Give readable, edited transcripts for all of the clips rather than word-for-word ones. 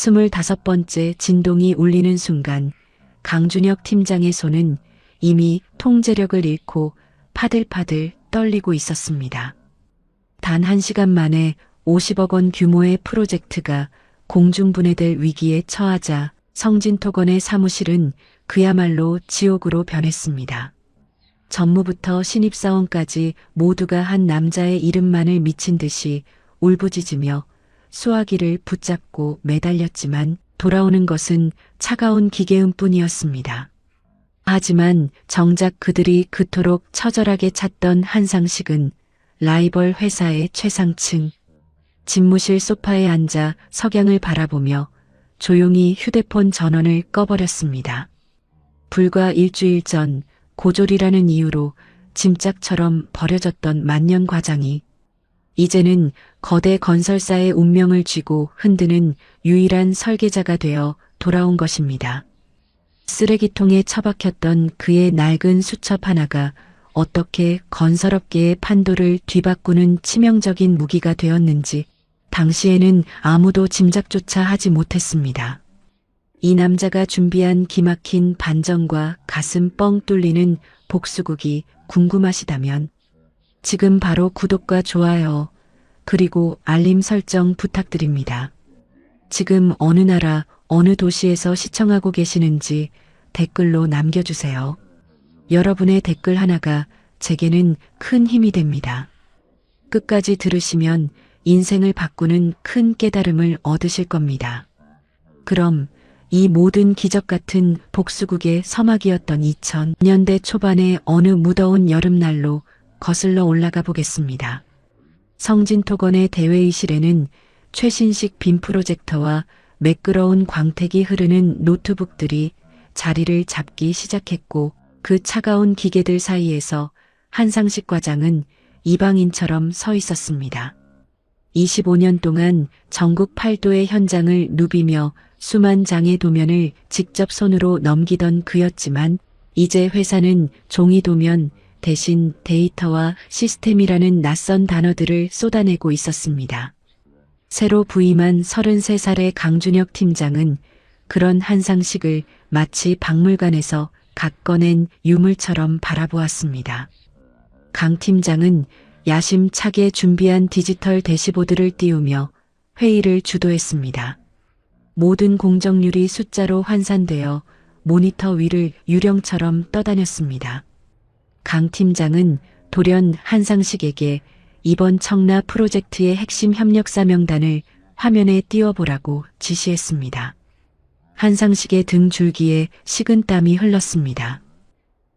25번째 진동이 울리는 순간 강준혁 팀장의 손은 이미 통제력을 잃고 파들파들 떨리고 있었습니다. 단 1시간 만에 50억 원 규모의 프로젝트가 공중분해될 위기에 처하자 성진토건의 사무실은 그야말로 지옥으로 변했습니다. 전무부터 신입사원까지 모두가 한 남자의 이름만을 미친 듯이 울부짖으며 수화기를 붙잡고 매달렸지만 돌아오는 것은 차가운 기계음뿐이었습니다. 하지만 정작 그들이 그토록 처절하게 찾던 한상식은 라이벌 회사의 최상층, 집무실 소파에 앉아 석양을 바라보며 조용히 휴대폰 전원을 꺼버렸습니다. 불과 일주일 전 고졸이라는 이유로 짐짝처럼 버려졌던 만년 과장이 이제는 거대 건설사의 운명을 쥐고 흔드는 유일한 설계자가 되어 돌아온 것입니다. 쓰레기통에 처박혔던 그의 낡은 수첩 하나가 어떻게 건설업계의 판도를 뒤바꾸는 치명적인 무기가 되었는지 당시에는 아무도 짐작조차 하지 못했습니다. 이 남자가 준비한 기막힌 반전과 가슴 뻥 뚫리는 복수극이 궁금하시다면 지금 바로 구독과 좋아요 그리고 알림 설정 부탁드립니다. 지금 어느 나라 어느 도시에서 시청하고 계시는지 댓글로 남겨주세요. 여러분의 댓글 하나가 제게는 큰 힘이 됩니다. 끝까지 들으시면 인생을 바꾸는 큰 깨달음을 얻으실 겁니다. 그럼 이 모든 기적 같은 복수극의 서막이었던 2000년대 초반의 어느 무더운 여름날로 거슬러 올라가 보겠습니다. 성진토건의 대회의실에는 최신식 빔 프로젝터와 매끄러운 광택이 흐르는 노트북들이 자리를 잡기 시작했고 그 차가운 기계들 사이에서 한상식 과장은 이방인처럼 서 있었습니다. 25년 동안 전국 8도의 현장을 누비며 수만 장의 도면을 직접 손으로 넘기던 그였지만 이제 회사는 종이 도면 대신 데이터와 시스템이라는 낯선 단어들을 쏟아내고 있었습니다. 새로 부임한 33살의 강준혁 팀장은 그런 한상식을 마치 박물관에서 각 꺼낸 유물처럼 바라보았습니다. 강 팀장은 야심차게 준비한 디지털 대시보드를 띄우며 회의를 주도했습니다. 모든 공정률이 숫자로 환산되어 모니터 위를 유령처럼 떠다녔습니다. 강 팀장은 돌연 한상식에게 이번 청라 프로젝트의 핵심 협력사 명단을 화면에 띄워보라고 지시했습니다. 한상식의 등 줄기에 식은땀이 흘렀습니다.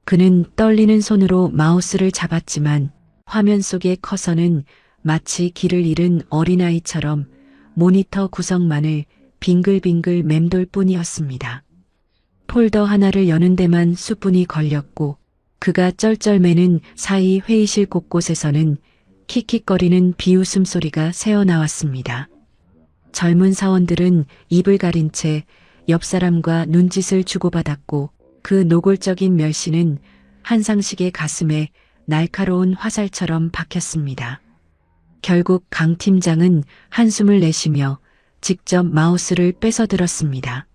그는 떨리는 손으로 마우스를 잡았지만 화면 속의 커서는 마치 길을 잃은 어린아이처럼 모니터 구성만을 빙글빙글 맴돌 뿐이었습니다. 폴더 하나를 여는 데만 수분이 걸렸고 그가 쩔쩔매는 사이 회의실 곳곳에서는 킥킥거리는 비웃음 소리가 새어나왔습니다. 젊은 사원들은 입을 가린 채 옆 사람과 눈짓을 주고받았고 그 노골적인 멸시는 한상식의 가슴에 날카로운 화살처럼 박혔습니다. 결국 강 팀장은 한숨을 내쉬며 직접 마우스를 뺏어들었습니다.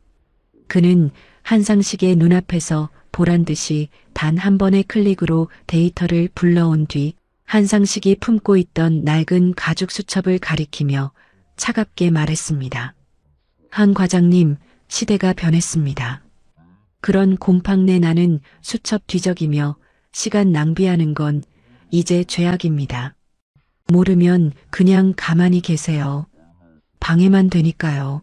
그는 한상식의 눈앞에서 보란듯이 단 한 번의 클릭으로 데이터를 불러온 뒤 한상식이 품고 있던 낡은 가죽 수첩을 가리키며 차갑게 말했습니다. 한 과장님, 시대가 변했습니다. 그런 곰팡내 나는 수첩 뒤적이며 시간 낭비하는 건 이제 죄악입니다. 모르면 그냥 가만히 계세요. 방해만 되니까요.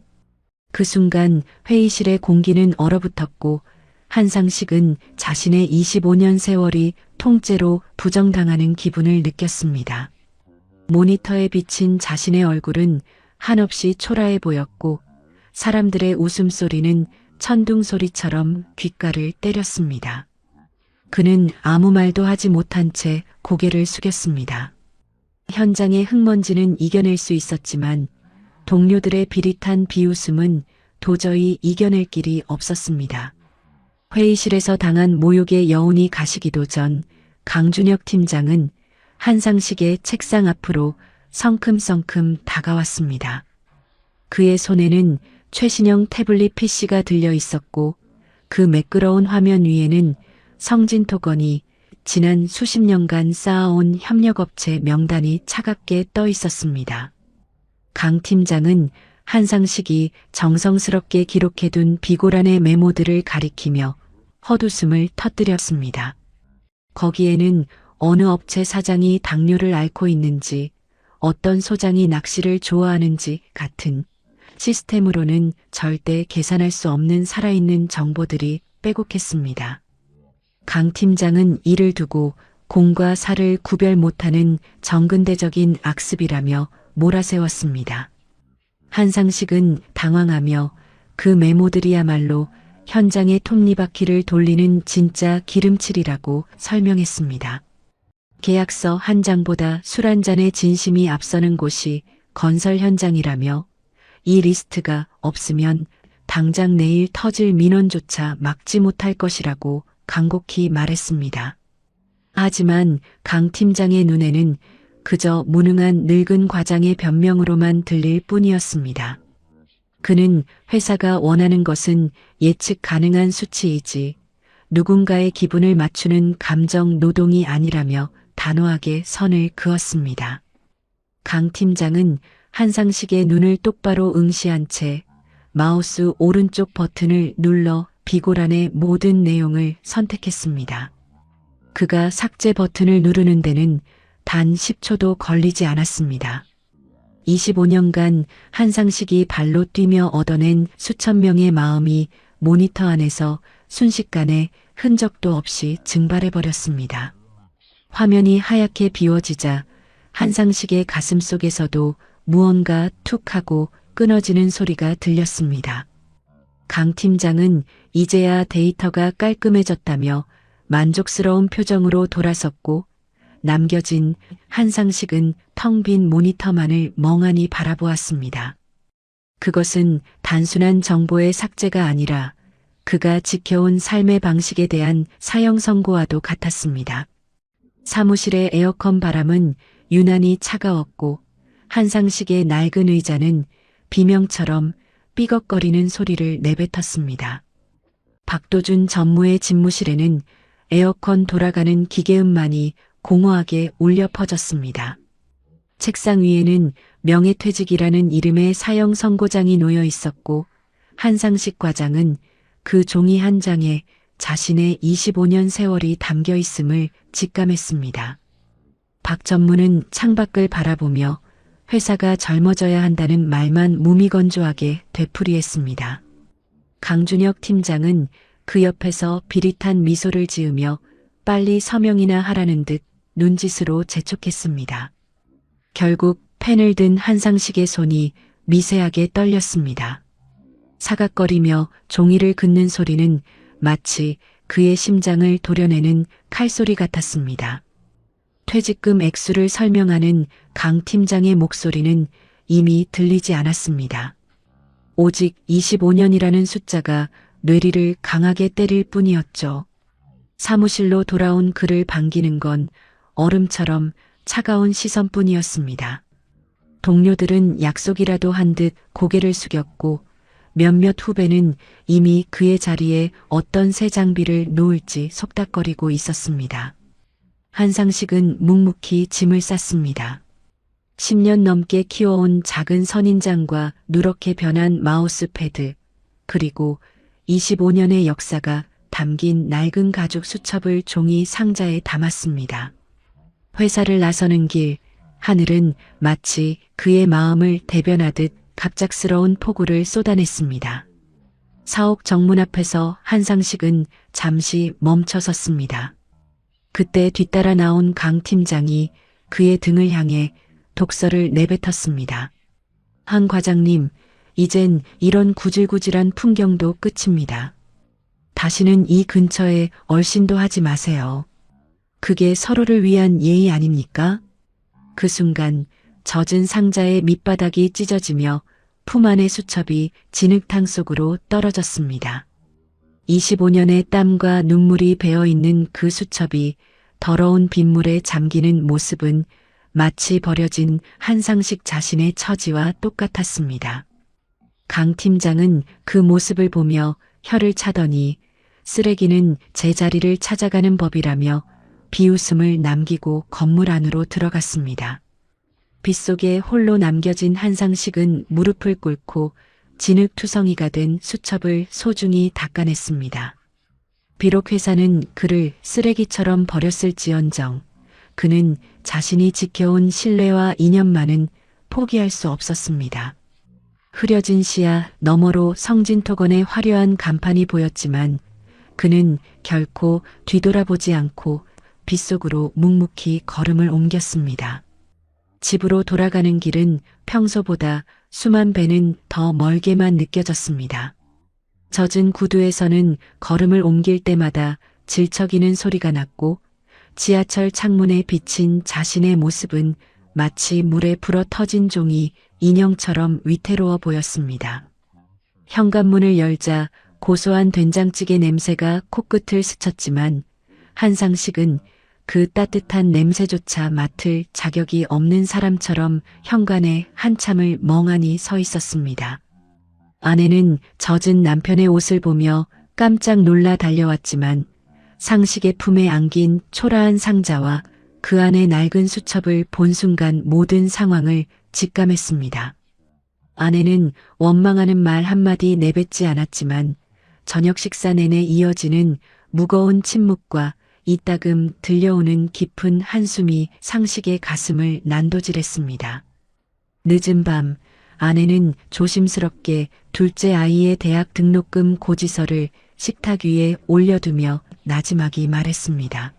그 순간 회의실의 공기는 얼어붙었고 한상식은 자신의 25년 세월이 통째로 부정당하는 기분을 느꼈습니다. 모니터에 비친 자신의 얼굴은 한없이 초라해 보였고 사람들의 웃음소리는 천둥소리처럼 귓가를 때렸습니다. 그는 아무 말도 하지 못한 채 고개를 숙였습니다. 현장의 흙먼지는 이겨낼 수 있었지만 동료들의 비릿한 비웃음은 도저히 이겨낼 길이 없었습니다. 회의실에서 당한 모욕의 여운이 가시기도 전 강준혁 팀장은 한상식의 책상 앞으로 성큼성큼 다가왔습니다. 그의 손에는 최신형 태블릿 PC가 들려 있었고 그 매끄러운 화면 위에는 성진토건이 지난 수십 년간 쌓아온 협력업체 명단이 차갑게 떠 있었습니다. 강 팀장은 한상식이 정성스럽게 기록해둔 비고란의 메모들을 가리키며 헛웃음을 터뜨렸습니다. 거기에는 어느 업체 사장이 당뇨를 앓고 있는지, 어떤 소장이 낚시를 좋아하는지 같은 시스템으로는 절대 계산할 수 없는 살아있는 정보들이 빼곡했습니다. 강 팀장은 이를 두고 공과 사를 구별 못하는 정근대적인 악습이라며 몰아세웠습니다. 한상식은 당황하며 그 메모들이야말로 현장의 톱니바퀴를 돌리는 진짜 기름칠이라고 설명했습니다. 계약서 한 장보다 술 한 잔의 진심이 앞서는 곳이 건설 현장이라며 이 리스트가 없으면 당장 내일 터질 민원조차 막지 못할 것이라고 간곡히 말했습니다. 하지만 강 팀장의 눈에는 그저 무능한 늙은 과장의 변명으로만 들릴 뿐이었습니다. 그는 회사가 원하는 것은 예측 가능한 수치이지 누군가의 기분을 맞추는 감정 노동이 아니라며 단호하게 선을 그었습니다. 강 팀장은 한상식의 눈을 똑바로 응시한 채 마우스 오른쪽 버튼을 눌러 비고란의 모든 내용을 선택했습니다. 그가 삭제 버튼을 누르는 데는 단 10초도 걸리지 않았습니다. 25년간 한상식이 발로 뛰며 얻어낸 수천 명의 마음이 모니터 안에서 순식간에 흔적도 없이 증발해버렸습니다. 화면이 하얗게 비워지자 한상식의 가슴 속에서도 무언가 툭 하고 끊어지는 소리가 들렸습니다. 강 팀장은 이제야 데이터가 깔끔해졌다며 만족스러운 표정으로 돌아섰고 남겨진 한상식은 텅 빈 모니터만을 멍하니 바라보았습니다. 그것은 단순한 정보의 삭제가 아니라 그가 지켜온 삶의 방식에 대한 사형 선고와도 같았습니다. 사무실의 에어컨 바람은 유난히 차가웠고 한상식의 낡은 의자는 비명처럼 삐걱거리는 소리를 내뱉었습니다. 박도준 전무의 집무실에는 에어컨 돌아가는 기계음만이 공허하게 울려 퍼졌습니다. 책상 위에는 명예퇴직이라는 이름의 사형 선고장이 놓여 있었고 한상식 과장은 그 종이 한 장에 자신의 25년 세월이 담겨 있음을 직감했습니다. 박 전무는 창밖을 바라보며 회사가 젊어져야 한다는 말만 무미건조하게 되풀이했습니다. 강준혁 팀장은 그 옆에서 비릿한 미소를 지으며 빨리 서명이나 하라는 듯 눈짓으로 재촉했습니다. 결국 펜을 든 한상식의 손이 미세하게 떨렸습니다. 사각거리며 종이를 긋는 소리는 마치 그의 심장을 도려내는 칼소리 같았습니다. 퇴직금 액수를 설명하는 강 팀장의 목소리는 이미 들리지 않았습니다. 오직 25년이라는 숫자가 뇌리를 강하게 때릴 뿐이었죠. 사무실로 돌아온 그를 반기는 건 얼음처럼 차가운 시선뿐이었습니다. 동료들은 약속이라도 한 듯 고개를 숙였고 몇몇 후배는 이미 그의 자리에 어떤 새 장비를 놓을지 속닥거리고 있었습니다. 한상식은 묵묵히 짐을 쌌습니다. 10년 넘게 키워온 작은 선인장과 누렇게 변한 마우스패드, 그리고 25년의 역사가 담긴 낡은 가죽 수첩을 종이 상자에 담았습니다. 회사를 나서는 길, 하늘은 마치 그의 마음을 대변하듯 갑작스러운 폭우를 쏟아냈습니다. 사옥 정문 앞에서 한상식은 잠시 멈춰섰습니다. 그때 뒤따라 나온 강 팀장이 그의 등을 향해 독서를 내뱉었습니다. 한 과장님, 이젠 이런 구질구질한 풍경도 끝입니다. 다시는 이 근처에 얼씬도 하지 마세요. 그게 서로를 위한 예의 아닙니까? 그 순간 젖은 상자의 밑바닥이 찢어지며 품 안의 수첩이 진흙탕 속으로 떨어졌습니다. 25년의 땀과 눈물이 배어있는 그 수첩이 더러운 빗물에 잠기는 모습은 마치 버려진 한상식 자신의 처지와 똑같았습니다. 강 팀장은 그 모습을 보며 혀를 차더니 쓰레기는 제자리를 찾아가는 법이라며 비웃음을 남기고 건물 안으로 들어갔습니다. 빗속에 홀로 남겨진 한상식은 무릎을 꿇고 진흙투성이가 된 수첩을 소중히 닦아냈습니다. 비록 회사는 그를 쓰레기처럼 버렸을지언정 그는 자신이 지켜온 신뢰와 이념만은 포기할 수 없었습니다. 흐려진 시야 너머로 성진토건의 화려한 간판이 보였지만 그는 결코 뒤돌아보지 않고 빗속으로 묵묵히 걸음을 옮겼습니다. 집으로 돌아가는 길은 평소보다 수만 배는 더 멀게만 느껴졌습니다. 젖은 구두에서는 걸음을 옮길 때마다 질척이는 소리가 났고 지하철 창문에 비친 자신의 모습은 마치 물에 불어 터진 종이 인형처럼 위태로워 보였습니다. 현관문을 열자 고소한 된장찌개 냄새가 코끝을 스쳤지만 한상식은 그 따뜻한 냄새조차 맡을 자격이 없는 사람처럼 현관에 한참을 멍하니 서 있었습니다. 아내는 젖은 남편의 옷을 보며 깜짝 놀라 달려왔지만 상식의 품에 안긴 초라한 상자와 그 안에 낡은 수첩을 본 순간 모든 상황을 직감했습니다. 아내는 원망하는 말 한마디 내뱉지 않았지만 저녁 식사 내내 이어지는 무거운 침묵과 이따금 들려오는 깊은 한숨이 상식의 가슴을 난도질했습니다. 늦은 밤 아내는 조심스럽게 둘째 아이의 대학 등록금 고지서를 식탁 위에 올려두며 나지막이 말했습니다.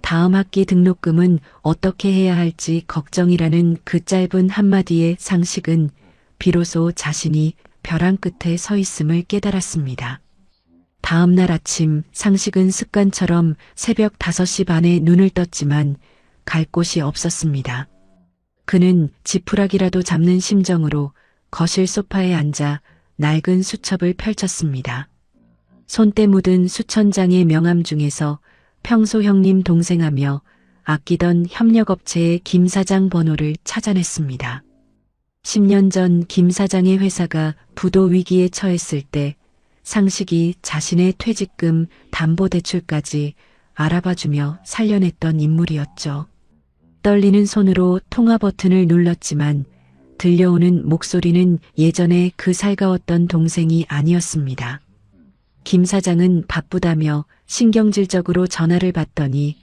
다음 학기 등록금은 어떻게 해야 할지 걱정이라는 그 짧은 한마디의 상식은 비로소 자신이 벼랑 끝에 서 있음을 깨달았습니다. 다음 날 아침 상식은 습관처럼 새벽 5시 반에 눈을 떴지만 갈 곳이 없었습니다. 그는 지푸라기라도 잡는 심정으로 거실 소파에 앉아 낡은 수첩을 펼쳤습니다. 손때 묻은 수천 장의 명함 중에서 평소 형님 동생하며 아끼던 협력업체의 김 사장 번호를 찾아냈습니다. 10년 전 김 사장의 회사가 부도 위기에 처했을 때 상식이 자신의 퇴직금 담보대출까지 알아봐주며 살려냈던 인물이었죠. 떨리는 손으로 통화 버튼을 눌렀지만 들려오는 목소리는 예전에 그 살가웠던 동생이 아니었습니다. 김 사장은 바쁘다며 신경질적으로 전화를 받더니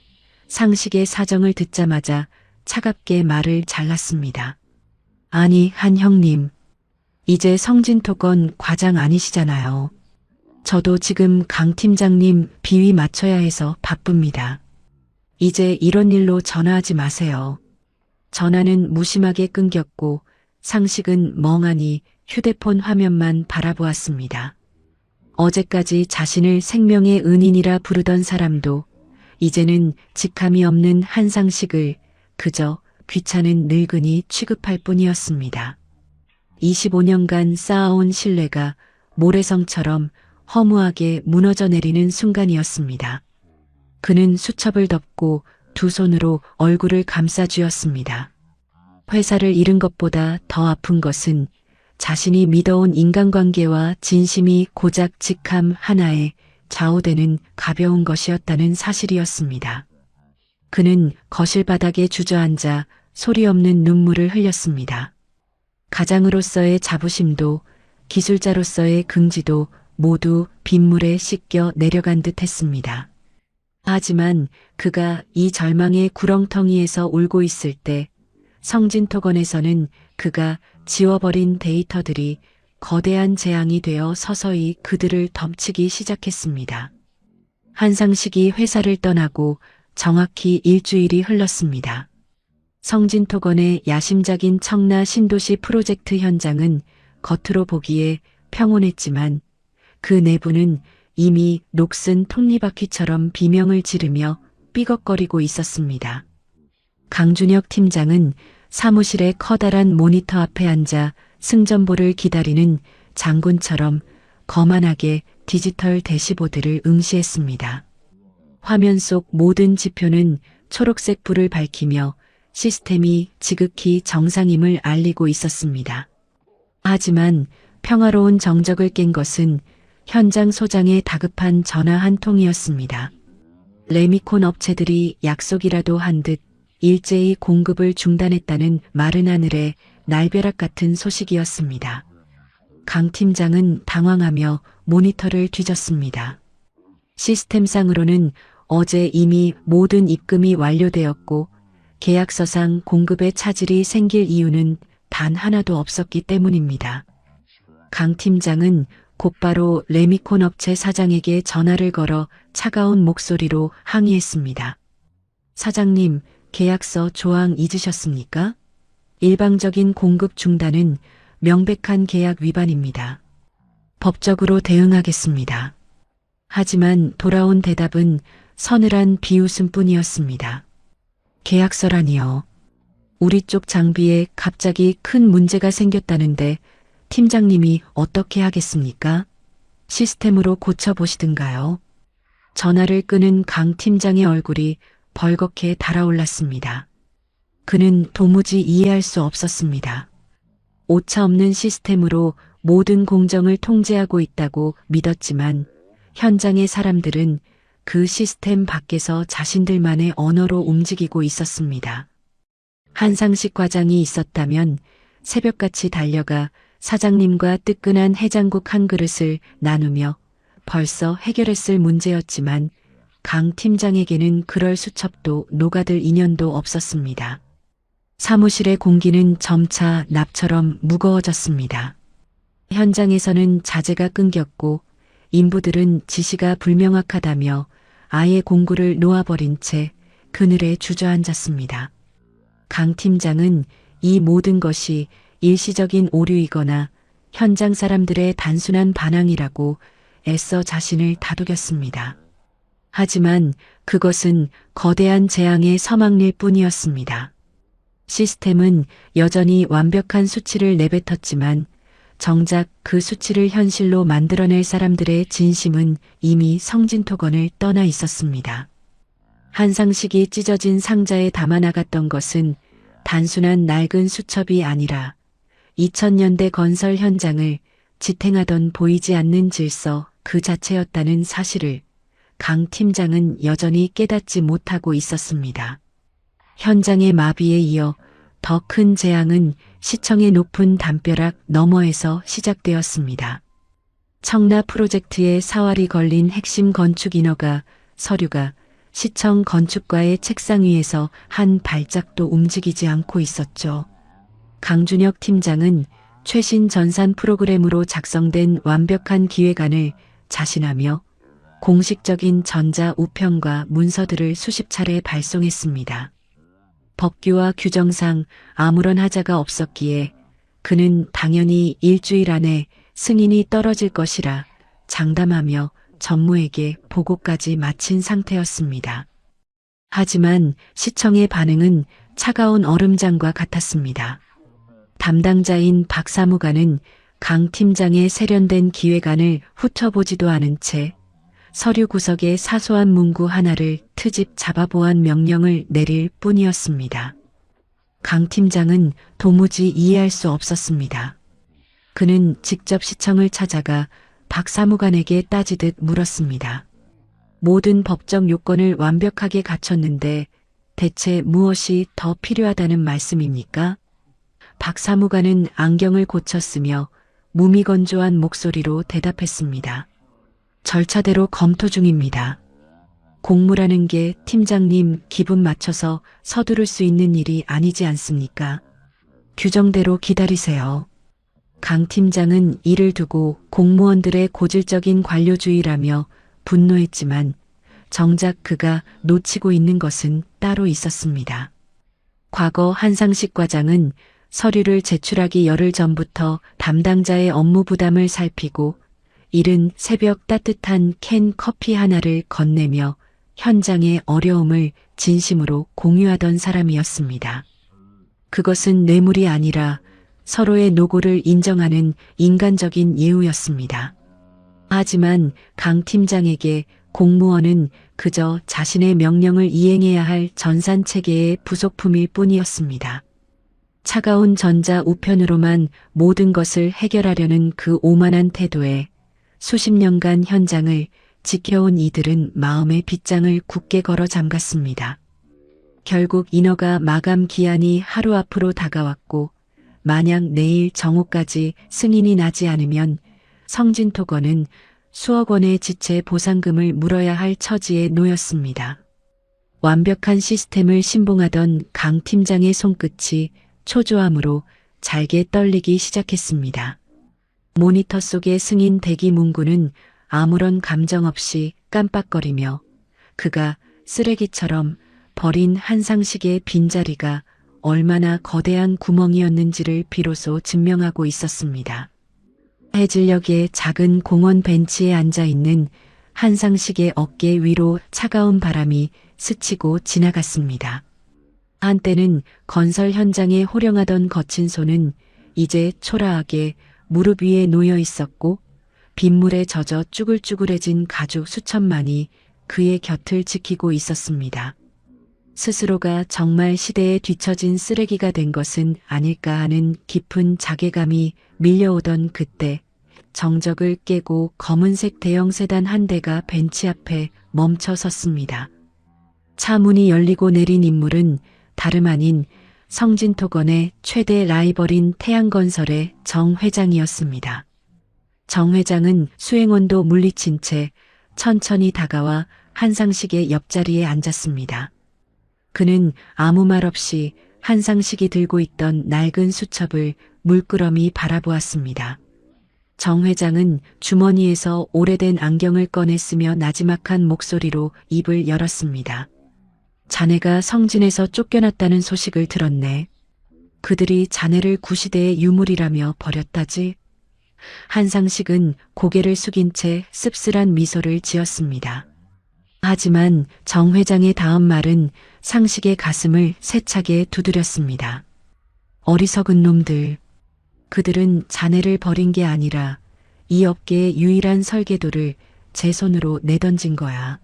상식의 사정을 듣자마자 차갑게 말을 잘랐습니다. 아니, 한 형님. 이제 성진토건 과장 아니시잖아요. 저도 지금 강 팀장님 비위 맞춰야 해서 바쁩니다. 이제 이런 일로 전화하지 마세요. 전화는 무심하게 끊겼고 상식은 멍하니 휴대폰 화면만 바라보았습니다. 어제까지 자신을 생명의 은인이라 부르던 사람도 이제는 직함이 없는 한상식을 그저 귀찮은 늙은이 취급할 뿐이었습니다. 25년간 쌓아온 신뢰가 모래성처럼 허무하게 무너져 내리는 순간이었습니다. 그는 수첩을 덮고 두 손으로 얼굴을 감싸쥐었습니다. 회사를 잃은 것보다 더 아픈 것은 자신이 믿어온 인간관계와 진심이 고작 직함 하나에 좌우되는 가벼운 것이었다는 사실이었습니다. 그는 거실 바닥에 주저앉아 소리 없는 눈물을 흘렸습니다. 가장으로서의 자부심도 기술자로서의 긍지도 모두 빗물에 씻겨 내려간 듯 했습니다. 하지만 그가 이 절망의 구렁텅이에서 울고 있을 때 성진토건에서는 그가 지워버린 데이터들이 거대한 재앙이 되어 서서히 그들을 덮치기 시작했습니다. 한상식이 회사를 떠나고 정확히 일주일이 흘렀습니다. 성진토건의 야심작인 청라 신도시 프로젝트 현장은 겉으로 보기에 평온했지만 그 내부는 이미 녹슨 톱니바퀴처럼 비명을 지르며 삐걱거리고 있었습니다. 강준혁 팀장은 사무실의 커다란 모니터 앞에 앉아 승전보를 기다리는 장군처럼 거만하게 디지털 대시보드를 응시했습니다. 화면 속 모든 지표는 초록색 불을 밝히며 시스템이 지극히 정상임을 알리고 있었습니다. 하지만 평화로운 정적을 깬 것은 현장 소장의 다급한 전화 한 통이었습니다. 레미콘 업체들이 약속이라도 한 듯 일제히 공급을 중단했다는 마른 하늘의 날벼락 같은 소식이었습니다. 강 팀장은 당황하며 모니터를 뒤졌습니다. 시스템상으로는 어제 이미 모든 입금이 완료되었고 계약서상 공급에 차질이 생길 이유는 단 하나도 없었기 때문입니다. 강 팀장은 곧바로 레미콘 업체 사장에게 전화를 걸어 차가운 목소리로 항의했습니다. 사장님, 계약서 조항 잊으셨습니까? 일방적인 공급 중단은 명백한 계약 위반입니다. 법적으로 대응하겠습니다. 하지만 돌아온 대답은 서늘한 비웃음뿐이었습니다. 계약서라니요. 우리 쪽 장비에 갑자기 큰 문제가 생겼다는데 팀장님이 어떻게 하겠습니까? 시스템으로 고쳐보시든가요. 전화를 끄는 강 팀장의 얼굴이 벌겋게 달아올랐습니다. 그는 도무지 이해할 수 없었습니다. 오차없는 시스템으로 모든 공정을 통제하고 있다고 믿었지만 현장의 사람들은 그 시스템 밖에서 자신들만의 언어로 움직이고 있었습니다. 한상식 과장이 있었다면 새벽같이 달려가 사장님과 뜨끈한 해장국 한 그릇을 나누며 벌써 해결했을 문제였지만 강 팀장에게는 그럴 수첩도 녹아들 인연도 없었습니다. 사무실의 공기는 점차 납처럼 무거워졌습니다. 현장에서는 자재가 끊겼고 인부들은 지시가 불명확하다며 아예 공구를 놓아버린 채 그늘에 주저앉았습니다. 강 팀장은 이 모든 것이 일시적인 오류이거나 현장 사람들의 단순한 반항이라고 애써 자신을 다독였습니다. 하지만 그것은 거대한 재앙의 서막일 뿐이었습니다. 시스템은 여전히 완벽한 수치를 내뱉었지만 정작 그 수치를 현실로 만들어낼 사람들의 진심은 이미 성진토건을 떠나 있었습니다. 한상식이 찢어진 상자에 담아나갔던 것은 단순한 낡은 수첩이 아니라 2000년대 건설 현장을 지탱하던 보이지 않는 질서 그 자체였다는 사실을 강 팀장은 여전히 깨닫지 못하고 있었습니다. 현장의 마비에 이어 더 큰 재앙은 시청의 높은 담벼락 너머에서 시작되었습니다. 청라 프로젝트의 사활이 걸린 핵심 건축 인허가 서류가 시청 건축과의 책상 위에서 한 발짝도 움직이지 않고 있었죠. 강준혁 팀장은 최신 전산 프로그램으로 작성된 완벽한 기획안을 자신하며 공식적인 전자 우편과 문서들을 수십 차례 발송했습니다. 법규와 규정상 아무런 하자가 없었기에 그는 당연히 일주일 안에 승인이 떨어질 것이라 장담하며 전무에게 보고까지 마친 상태였습니다. 하지만 시청의 반응은 차가운 얼음장과 같았습니다. 담당자인 박 사무관은 강 팀장의 세련된 기획안을 훑어보지도 않은 채 서류 구석에 사소한 문구 하나를 트집 잡아보한 명령을 내릴 뿐이었습니다. 강 팀장은 도무지 이해할 수 없었습니다. 그는 직접 시청을 찾아가 박 사무관에게 따지듯 물었습니다. 모든 법적 요건을 완벽하게 갖췄는데 대체 무엇이 더 필요하다는 말씀입니까? 박 사무관은 안경을 고쳤으며 무미건조한 목소리로 대답했습니다. 절차대로 검토 중입니다. 공무라는 게 팀장님 기분 맞춰서 서두를 수 있는 일이 아니지 않습니까? 규정대로 기다리세요. 강 팀장은 이를 두고 공무원들의 고질적인 관료주의라며 분노했지만 정작 그가 놓치고 있는 것은 따로 있었습니다. 과거 한상식 과장은 서류를 제출하기 열흘 전부터 담당자의 업무 부담을 살피고 이른 새벽 따뜻한 캔 커피 하나를 건네며 현장의 어려움을 진심으로 공유하던 사람이었습니다. 그것은 뇌물이 아니라 서로의 노고를 인정하는 인간적인 예우였습니다. 하지만 강 팀장에게 공무원은 그저 자신의 명령을 이행해야 할 전산체계의 부속품일 뿐이었습니다. 차가운 전자 우편으로만 모든 것을 해결하려는 그 오만한 태도에 수십 년간 현장을 지켜온 이들은 마음의 빗장을 굳게 걸어 잠갔습니다. 결국 인허가 마감 기한이 하루 앞으로 다가왔고 만약 내일 정오까지 승인이 나지 않으면 성진토건은 수억 원의 지체 보상금을 물어야 할 처지에 놓였습니다. 완벽한 시스템을 신봉하던 강 팀장의 손끝이 초조함으로 잘게 떨리기 시작했습니다. 모니터 속의 승인 대기 문구는 아무런 감정 없이 깜빡거리며 그가 쓰레기처럼 버린 한상식의 빈자리가 얼마나 거대한 구멍이었는지를 비로소 증명하고 있었습니다. 해질녘의 작은 공원 벤치에 앉아있는 한상식의 어깨 위로 차가운 바람이 스치고 지나갔습니다. 한때는 건설 현장에 호령하던 거친 손은 이제 초라하게 무릎 위에 놓여 있었고 빗물에 젖어 쭈글쭈글해진 가죽 수천만이 그의 곁을 지키고 있었습니다. 스스로가 정말 시대에 뒤처진 쓰레기가 된 것은 아닐까 하는 깊은 자괴감이 밀려오던 그때 정적을 깨고 검은색 대형 세단 한 대가 벤치 앞에 멈춰 섰습니다. 차 문이 열리고 내린 인물은 다름 아닌 성진토건의 최대 라이벌인 태양건설의 정 회장이었습니다. 정 회장은 수행원도 물리친 채 천천히 다가와 한상식의 옆자리에 앉았습니다. 그는 아무 말 없이 한상식이 들고 있던 낡은 수첩을 물끄러미 바라보았습니다. 정 회장은 주머니에서 오래된 안경을 꺼냈으며 나지막한 목소리로 입을 열었습니다. 자네가 성진에서 쫓겨났다는 소식을 들었네. 그들이 자네를 구시대의 유물이라며 버렸다지? 한상식은 고개를 숙인 채 씁쓸한 미소를 지었습니다. 하지만 정 회장의 다음 말은 상식의 가슴을 세차게 두드렸습니다. 어리석은 놈들. 그들은 자네를 버린 게 아니라 이 업계의 유일한 설계도를 제 손으로 내던진 거야.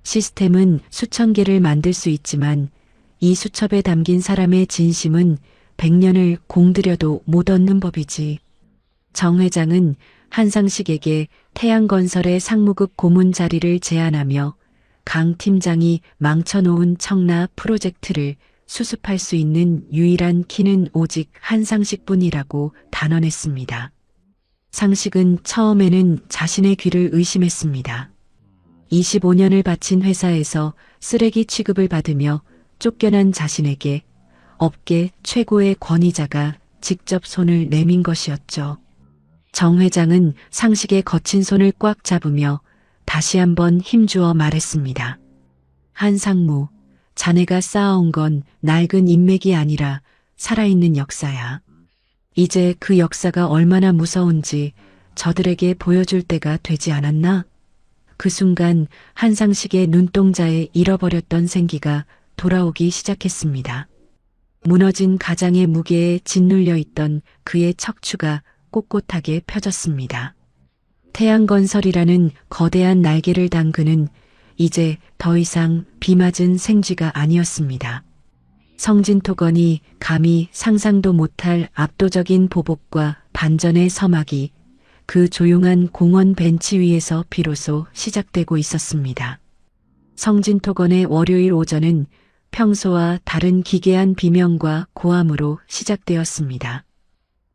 시스템은 수천 개를 만들 수 있지만 이 수첩에 담긴 사람의 진심은 100년을 공들여도 못 얻는 법이지. 정 회장은 한상식에게 태양건설의 상무급 고문 자리를 제안하며 강 팀장이 망쳐놓은 청라 프로젝트를 수습할 수 있는 유일한 키는 오직 한상식뿐이라고 단언했습니다. 상식은 처음에는 자신의 귀를 의심했습니다. 25년을 바친 회사에서 쓰레기 취급을 받으며 쫓겨난 자신에게 업계 최고의 권위자가 직접 손을 내민 것이었죠. 정 회장은 상식의 거친 손을 꽉 잡으며 다시 한번 힘주어 말했습니다. 한상무, 자네가 쌓아온 건 낡은 인맥이 아니라 살아있는 역사야. 이제 그 역사가 얼마나 무서운지 저들에게 보여줄 때가 되지 않았나? 그 순간 한상식의 눈동자에 잃어버렸던 생기가 돌아오기 시작했습니다. 무너진 가장의 무게에 짓눌려 있던 그의 척추가 꼿꼿하게 펴졌습니다. 태양건설이라는 거대한 날개를 단 그는 이제 더 이상 비 맞은 생쥐가 아니었습니다. 성진토건이 감히 상상도 못할 압도적인 보복과 반전의 서막이 그 조용한 공원 벤치 위에서 비로소 시작되고 있었습니다. 성진토건의 월요일 오전은 평소와 다른 기괴한 비명과 고함으로 시작되었습니다.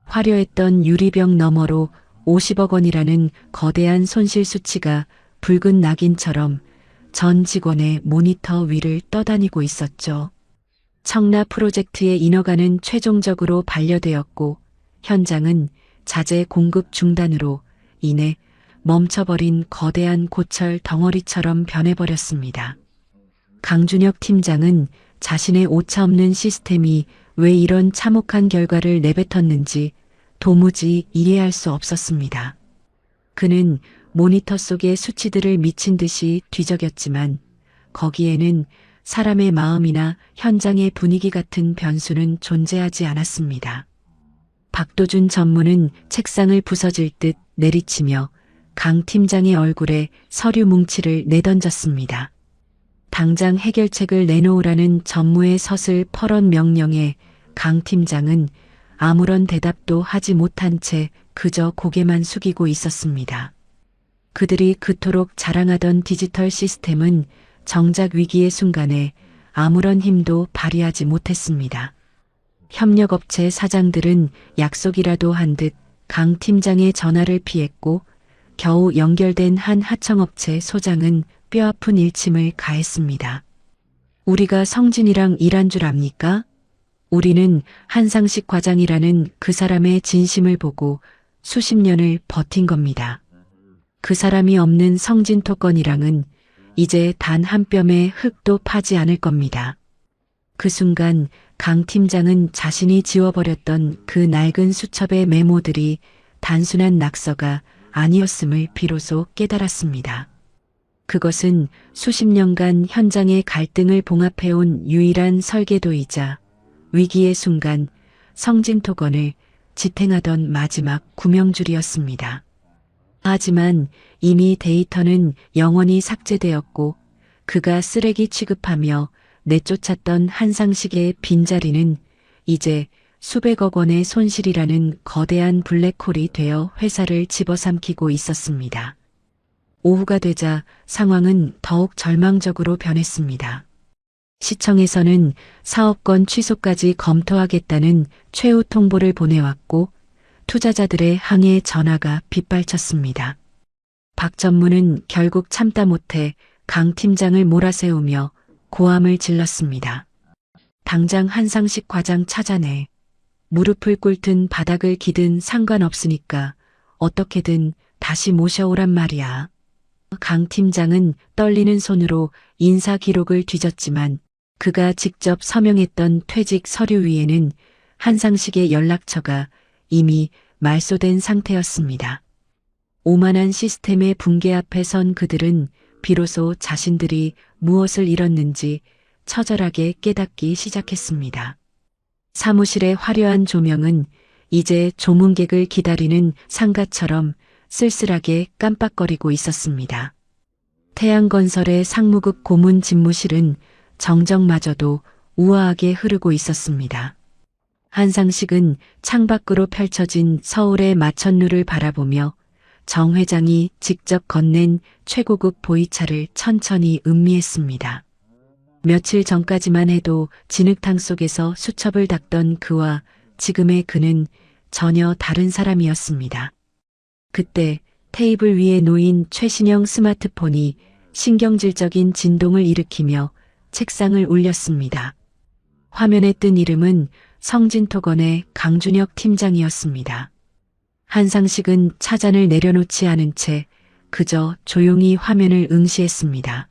화려했던 유리병 너머로 50억 원이라는 거대한 손실 수치가 붉은 낙인처럼 전 직원의 모니터 위를 떠다니고 있었죠. 청라 프로젝트의 인허가는 최종적으로 반려되었고 현장은 자재 공급 중단으로 인해 멈춰버린 거대한 고철 덩어리처럼 변해버렸습니다. 강준혁 팀장은 자신의 오차없는 시스템이 왜 이런 참혹한 결과를 내뱉었는지 도무지 이해할 수 없었습니다. 그는 모니터 속의 수치들을 미친 듯이 뒤적였지만 거기에는 사람의 마음이나 현장의 분위기 같은 변수는 존재하지 않았습니다. 박도준 전무는 책상을 부서질 듯 내리치며 강 팀장의 얼굴에 서류 뭉치를 내던졌습니다. 당장 해결책을 내놓으라는 전무의 서슬 퍼런 명령에 강 팀장은 아무런 대답도 하지 못한 채 그저 고개만 숙이고 있었습니다. 그들이 그토록 자랑하던 디지털 시스템은 정작 위기의 순간에 아무런 힘도 발휘하지 못했습니다. 협력업체 사장들은 약속이라도 한 듯 강 팀장의 전화를 피했고 겨우 연결된 한 하청업체 소장은 뼈아픈 일침을 가했습니다. 우리가 성진이랑 일한 줄 압니까? 우리는 한상식 과장이라는 그 사람의 진심을 보고 수십 년을 버틴 겁니다. 그 사람이 없는 성진토건이랑은 이제 단 한 뼘의 흙도 파지 않을 겁니다. 그 순간 강 팀장은 자신이 지워버렸던 그 낡은 수첩의 메모들이 단순한 낙서가 아니었음을 비로소 깨달았습니다. 그것은 수십 년간 현장의 갈등을 봉합해온 유일한 설계도이자 위기의 순간 성진토건을 지탱하던 마지막 구명줄이었습니다. 하지만 이미 데이터는 영원히 삭제되었고 그가 쓰레기 취급하며 내쫓았던 한상식의 빈자리는 이제 수백억 원의 손실이라는 거대한 블랙홀이 되어 회사를 집어삼키고 있었습니다. 오후가 되자 상황은 더욱 절망적으로 변했습니다. 시청에서는 사업권 취소까지 검토하겠다는 최후 통보를 보내왔고 투자자들의 항해 전화가 빗발쳤습니다. 박 전무는 결국 참다 못해 강 팀장을 몰아세우며 고함을 질렀습니다. 당장 한상식 과장 찾아내. 무릎을 꿇든 바닥을 기든 상관없으니까 어떻게든 다시 모셔오란 말이야. 강 팀장은 떨리는 손으로 인사 기록을 뒤졌지만 그가 직접 서명했던 퇴직 서류 위에는 한상식의 연락처가 이미 말소된 상태였습니다. 오만한 시스템의 붕괴 앞에 선 그들은 비로소 자신들이 무엇을 잃었는지 처절하게 깨닫기 시작했습니다. 사무실의 화려한 조명은 이제 조문객을 기다리는 상가처럼 쓸쓸하게 깜빡거리고 있었습니다. 태양건설의 상무급 고문 집무실은 정적마저도 우아하게 흐르고 있었습니다. 한상식은 창밖으로 펼쳐진 서울의 마천루를 바라보며 정 회장이 직접 건넨 최고급 보이차를 천천히 음미했습니다. 며칠 전까지만 해도 진흙탕 속에서 수첩을 닦던 그와 지금의 그는 전혀 다른 사람이었습니다. 그때 테이블 위에 놓인 최신형 스마트폰이 신경질적인 진동을 일으키며 책상을 울렸습니다. 화면에 뜬 이름은 성진토건의 강준혁 팀장이었습니다. 한상식은 차잔을 내려놓지 않은 채 그저 조용히 화면을 응시했습니다.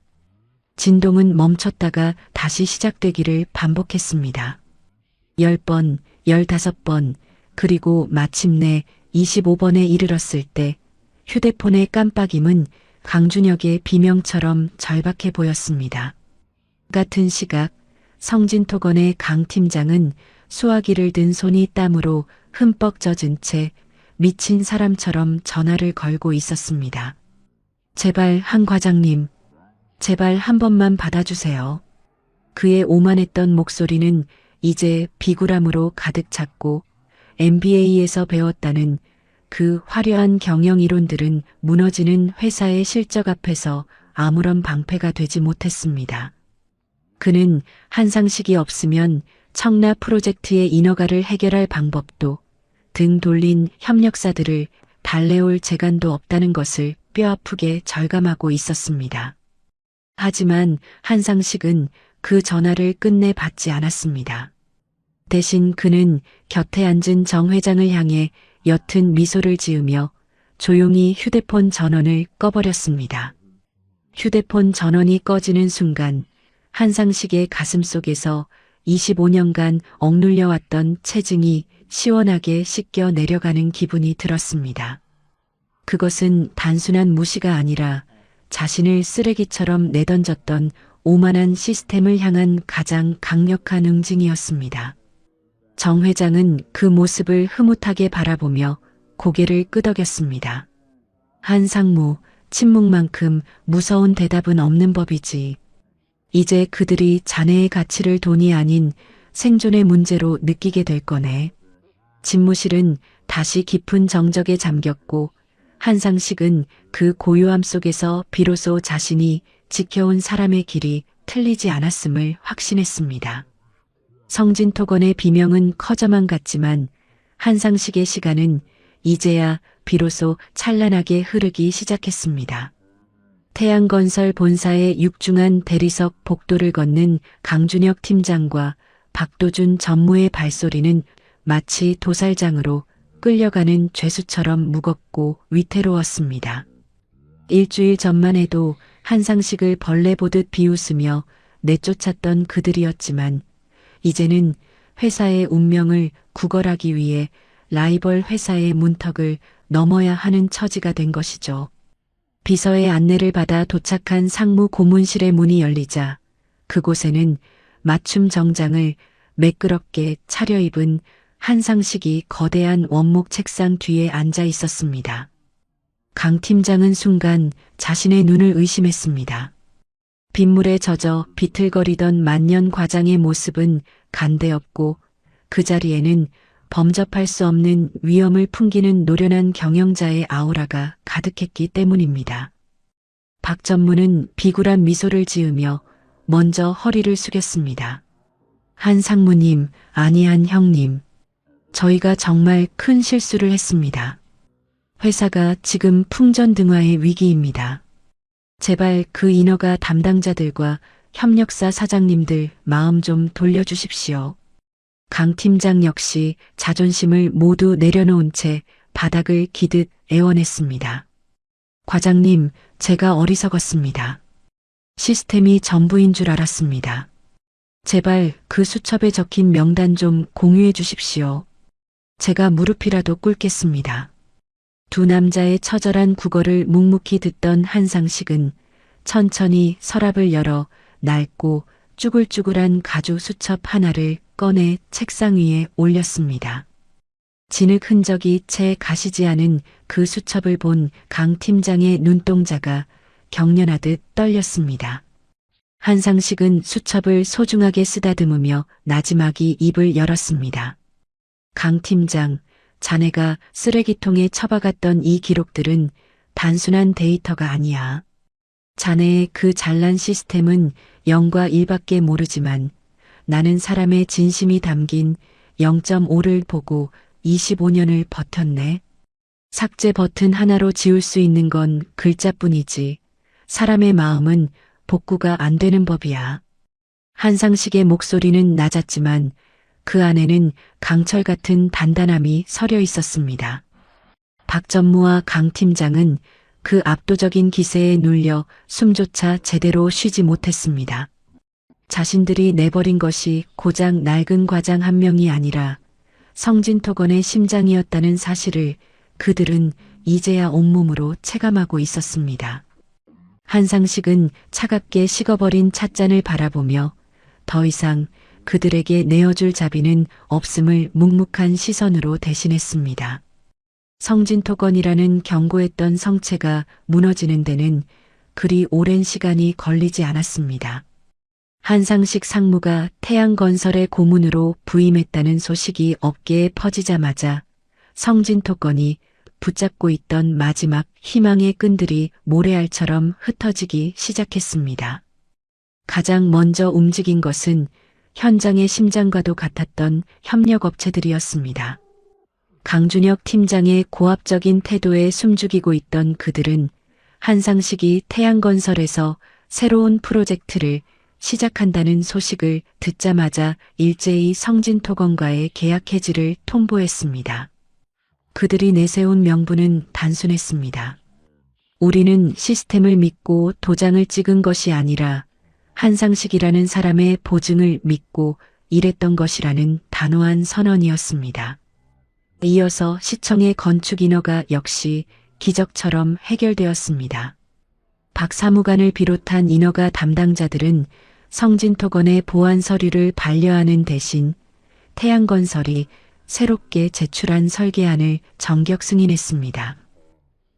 진동은 멈췄다가 다시 시작되기를 반복했습니다. 10번, 15번, 그리고 마침내 25번에 이르렀을 때 휴대폰의 깜빡임은 강준혁의 비명처럼 절박해 보였습니다. 같은 시각 성진토건의 강 팀장은 수화기를 든 손이 땀으로 흠뻑 젖은 채 미친 사람처럼 전화를 걸고 있었습니다. 제발 한 과장님, 제발 한 번만 받아주세요. 그의 오만했던 목소리는 이제 비굴함으로 가득 찼고 MBA에서 배웠다는 그 화려한 경영 이론들은 무너지는 회사의 실적 앞에서 아무런 방패가 되지 못했습니다. 그는 한상식이 없으면 청라 프로젝트의 인허가를 해결할 방법도 등 돌린 협력사들을 달래올 재간도 없다는 것을 뼈아프게 절감하고 있었습니다. 하지만 한상식은 그 전화를 끝내 받지 않았습니다. 대신 그는 곁에 앉은 정 회장을 향해 옅은 미소를 지으며 조용히 휴대폰 전원을 꺼버렸습니다. 휴대폰 전원이 꺼지는 순간 한상식의 가슴속에서 25년간 억눌려왔던 체증이 시원하게 씻겨 내려가는 기분이 들었습니다. 그것은 단순한 무시가 아니라 자신을 쓰레기처럼 내던졌던 오만한 시스템을 향한 가장 강력한 응징이었습니다. 정 회장은 그 모습을 흐뭇하게 바라보며 고개를 끄덕였습니다. 한 상무, 침묵만큼 무서운 대답은 없는 법이지. 이제 그들이 자네의 가치를 돈이 아닌 생존의 문제로 느끼게 될 거네. 집무실은 다시 깊은 정적에 잠겼고 한상식은 그 고요함 속에서 비로소 자신이 지켜온 사람의 길이 틀리지 않았음을 확신했습니다. 성진토건의 비명은 커져만 갔지만 한상식의 시간은 이제야 비로소 찬란하게 흐르기 시작했습니다. 태양건설 본사의 육중한 대리석 복도를 걷는 강준혁 팀장과 박도준 전무의 발소리는 마치 도살장으로 끌려가는 죄수처럼 무겁고 위태로웠습니다. 일주일 전만 해도 한상식을 벌레 보듯 비웃으며 내쫓았던 그들이었지만 이제는 회사의 운명을 구걸하기 위해 라이벌 회사의 문턱을 넘어야 하는 처지가 된 것이죠. 비서의 안내를 받아 도착한 상무 고문실의 문이 열리자 그곳에는 맞춤 정장을 매끄럽게 차려입은 한상식이 거대한 원목 책상 뒤에 앉아 있었습니다. 강 팀장은 순간 자신의 눈을 의심했습니다. 빗물에 젖어 비틀거리던 만년 과장의 모습은 간대없고 그 자리에는 범접할 수 없는 위엄을 풍기는 노련한 경영자의 아우라가 가득했기 때문입니다. 박 전무는 비굴한 미소를 지으며 먼저 허리를 숙였습니다. 한 상무님, 아니 한 형님. 저희가 정말 큰 실수를 했습니다. 회사가 지금 풍전등화의 위기입니다. 제발 그 인허가 담당자들과 협력사 사장님들 마음 좀 돌려주십시오. 강 팀장 역시 자존심을 모두 내려놓은 채 바닥을 기듯 애원했습니다. 과장님, 제가 어리석었습니다. 시스템이 전부인 줄 알았습니다. 제발 그 수첩에 적힌 명단 좀 공유해 주십시오. 제가 무릎이라도 꿇겠습니다. 두 남자의 처절한 구걸을 묵묵히 듣던 한상식은 천천히 서랍을 열어 낡고 쭈글쭈글한 가죽 수첩 하나를 꺼내 책상 위에 올렸습니다. 진흙 흔적이 채 가시지 않은 그 수첩을 본 강 팀장의 눈동자가 경련하듯 떨렸습니다. 한상식은 수첩을 소중하게 쓰다듬으며 나지막이 입을 열었습니다. 강 팀장, 자네가 쓰레기통에 처박았던 이 기록들은 단순한 데이터가 아니야. 자네의 그 잘난 시스템은 0과 1밖에 모르지만 나는 사람의 진심이 담긴 0.5를 보고 25년을 버텼네. 삭제 버튼 하나로 지울 수 있는 건 글자뿐이지 사람의 마음은 복구가 안 되는 법이야. 한상식의 목소리는 낮았지만 그 안에는 강철 같은 단단함이 서려 있었습니다. 박 전무와 강 팀장은 그 압도적인 기세에 눌려 숨조차 제대로 쉬지 못했습니다. 자신들이 내버린 것이 고작 낡은 과장 한 명이 아니라 성진토건의 심장이었다는 사실을 그들은 이제야 온몸으로 체감하고 있었습니다. 한상식은 차갑게 식어버린 찻잔을 바라보며 더 이상 그들에게 내어줄 자비는 없음을 묵묵한 시선으로 대신했습니다. 성진토건이라는 견고했던 성체가 무너지는 데는 그리 오랜 시간이 걸리지 않았습니다. 한상식 상무가 태양건설의 고문으로 부임했다는 소식이 업계에 퍼지자마자 성진토건이 붙잡고 있던 마지막 희망의 끈들이 모래알처럼 흩어지기 시작했습니다. 가장 먼저 움직인 것은 현장의 심장과도 같았던 협력업체들이었습니다. 강준혁 팀장의 고압적인 태도에 숨죽이고 있던 그들은 한상식이 태양건설에서 새로운 프로젝트를 시작한다는 소식을 듣자마자 일제히 성진토건과의 계약 해지를 통보했습니다. 그들이 내세운 명분은 단순했습니다. 우리는 시스템을 믿고 도장을 찍은 것이 아니라 한상식이라는 사람의 보증을 믿고 일했던 것이라는 단호한 선언이었습니다. 이어서 시청의 건축 인허가 역시 기적처럼 해결되었습니다. 박 사무관을 비롯한 인허가 담당자들은 성진토건의 보안 서류를 반려하는 대신 태양건설이 새롭게 제출한 설계안을 전격 승인했습니다.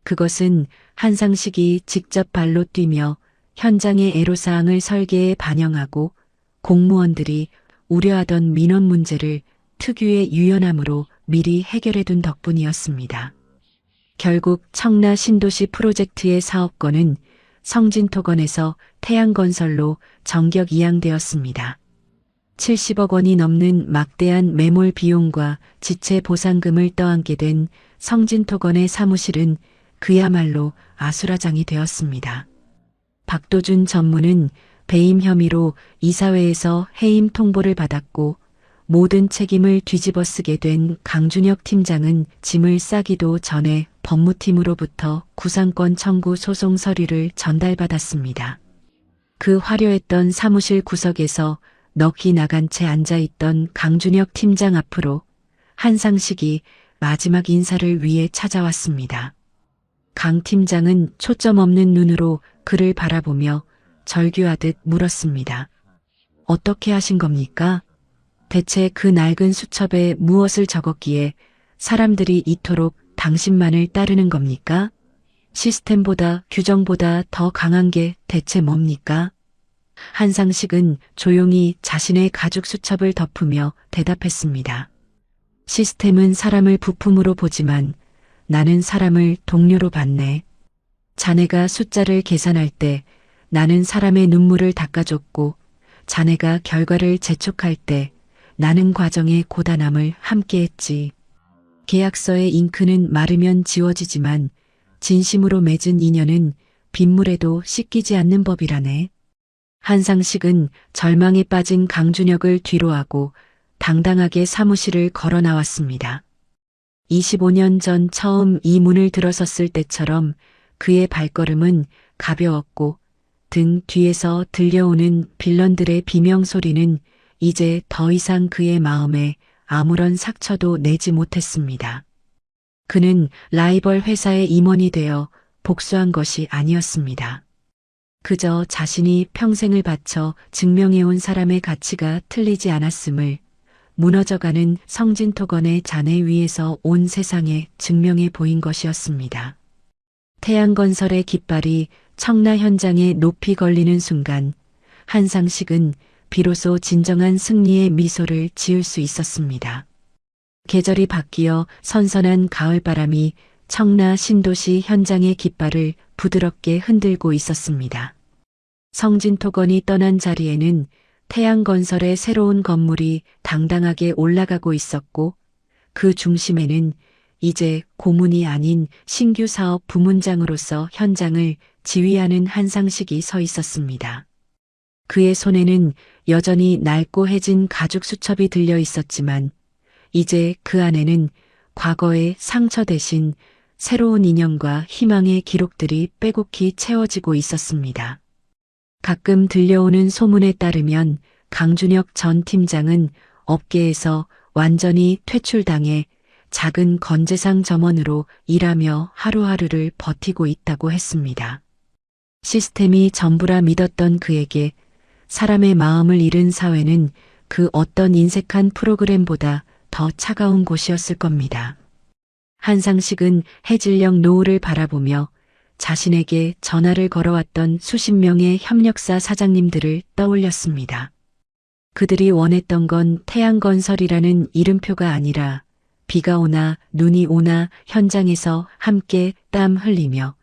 그것은 한상식이 직접 발로 뛰며 현장의 애로사항을 설계에 반영하고 공무원들이 우려하던 민원 문제를 특유의 유연함으로 미리 해결해둔 덕분이었습니다. 결국 청라 신도시 프로젝트의 사업권은 성진토건에서 태양건설로 전격 이양되었습니다. 70억 원이 넘는 막대한 매몰 비용과 지체 보상금을 떠안게 된 성진토건의 사무실은 그야말로 아수라장이 되었습니다. 박도준 전무는 배임 혐의로 이사회에서 해임 통보를 받았고 모든 책임을 뒤집어쓰게 된 강준혁 팀장은 짐을 싸기도 전에 법무팀으로부터 구상권 청구 소송 서류를 전달받았습니다. 그 화려했던 사무실 구석에서 넋이 나간 채 앉아있던 강준혁 팀장 앞으로 한상식이 마지막 인사를 위해 찾아왔습니다. 강 팀장은 초점 없는 눈으로 그를 바라보며 절규하듯 물었습니다. 어떻게 하신 겁니까? 대체 그 낡은 수첩에 무엇을 적었기에 사람들이 이토록 당신만을 따르는 겁니까? 시스템보다 규정보다 더 강한 게 대체 뭡니까? 한상식은 조용히 자신의 가죽 수첩을 덮으며 대답했습니다. 시스템은 사람을 부품으로 보지만 나는 사람을 동료로 봤네. 자네가 숫자를 계산할 때 나는 사람의 눈물을 닦아줬고 자네가 결과를 재촉할 때 나는 과정의 고단함을 함께했지. 계약서의 잉크는 마르면 지워지지만 진심으로 맺은 인연은 빗물에도 씻기지 않는 법이라네. 한상식은 절망에 빠진 강준혁을 뒤로하고 당당하게 사무실을 걸어 나왔습니다. 25년 전 처음 이 문을 들어섰을 때처럼 그의 발걸음은 가벼웠고 등 뒤에서 들려오는 빌런들의 비명 소리는 이제 더 이상 그의 마음에 아무런 상처도 내지 못했습니다. 그는 라이벌 회사의 임원이 되어 복수한 것이 아니었습니다. 그저 자신이 평생을 바쳐 증명해온 사람의 가치가 틀리지 않았음을 무너져가는 성진토건의 잔해 위에서 온 세상에 증명해 보인 것이었습니다. 태양건설의 깃발이 청라 현장에 높이 걸리는 순간 한상식은 비로소 진정한 승리의 미소를 지을 수 있었습니다. 계절이 바뀌어 선선한 가을바람이 청라 신도시 현장의 깃발을 부드럽게 흔들고 있었습니다. 성진토건이 떠난 자리에는 태양건설의 새로운 건물이 당당하게 올라가고 있었고 그 중심에는 이제 고문이 아닌 신규 사업 부문장으로서 현장을 지휘하는 한상식이 서 있었습니다. 그의 손에는 여전히 낡고 해진 가죽 수첩이 들려 있었지만 이제 그 안에는 과거의 상처 대신 새로운 인연과 희망의 기록들이 빼곡히 채워지고 있었습니다. 가끔 들려오는 소문에 따르면 강준혁 전 팀장은 업계에서 완전히 퇴출당해 작은 건재상 점원으로 일하며 하루하루를 버티고 있다고 했습니다. 시스템이 전부라 믿었던 그에게 사람의 마음을 잃은 사회는 그 어떤 인색한 프로그램보다 더 차가운 곳이었을 겁니다. 한상식은 해질녘 노을을 바라보며 자신에게 전화를 걸어왔던 수십 명의 협력사 사장님들을 떠올렸습니다. 그들이 원했던 건 태양건설이라는 이름표가 아니라 비가 오나 눈이 오나 현장에서 함께 땀 흘리며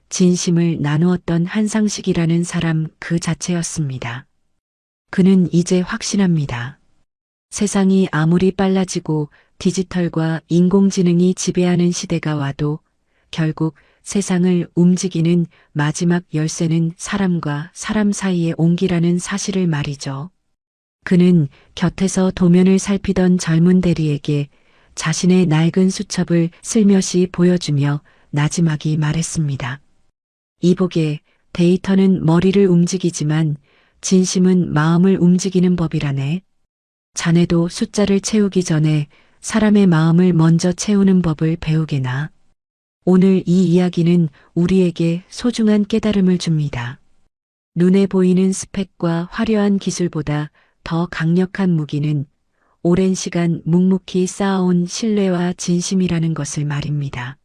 진심을 나누었던 한상식이라는 사람 그 자체였습니다. 그는 이제 확신합니다. 세상이 아무리 빨라지고 디지털과 인공지능이 지배하는 시대가 와도 결국 세상을 움직이는 마지막 열쇠는 사람과 사람 사이의 온기라는 사실을 말이죠. 그는 곁에서 도면을 살피던 젊은 대리에게 자신의 낡은 수첩을 슬며시 보여주며 나지막이 말했습니다. 이보게, 데이터는 머리를 움직이지만 진심은 마음을 움직이는 법이라네. 자네도 숫자를 채우기 전에 사람의 마음을 먼저 채우는 법을 배우게나. 오늘 이 이야기는 우리에게 소중한 깨달음을 줍니다. 눈에 보이는 스펙과 화려한 기술보다 더 강력한 무기는 오랜 시간 묵묵히 쌓아온 신뢰와 진심이라는 것을 말입니다.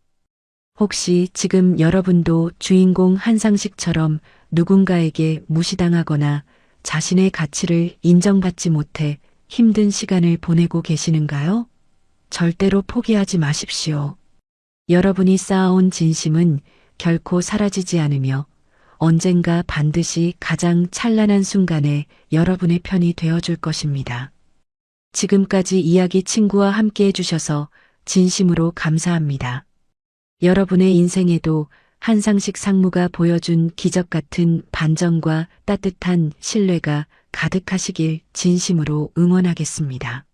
혹시 지금 여러분도 주인공 한상식처럼 누군가에게 무시당하거나 자신의 가치를 인정받지 못해 힘든 시간을 보내고 계시는가요? 절대로 포기하지 마십시오. 여러분이 쌓아온 진심은 결코 사라지지 않으며 언젠가 반드시 가장 찬란한 순간에 여러분의 편이 되어줄 것입니다. 지금까지 이야기 친구와 함께 해주셔서 진심으로 감사합니다. 여러분의 인생에도 한상식 상무가 보여준 기적 같은 반전과 따뜻한 신뢰가 가득하시길 진심으로 응원하겠습니다.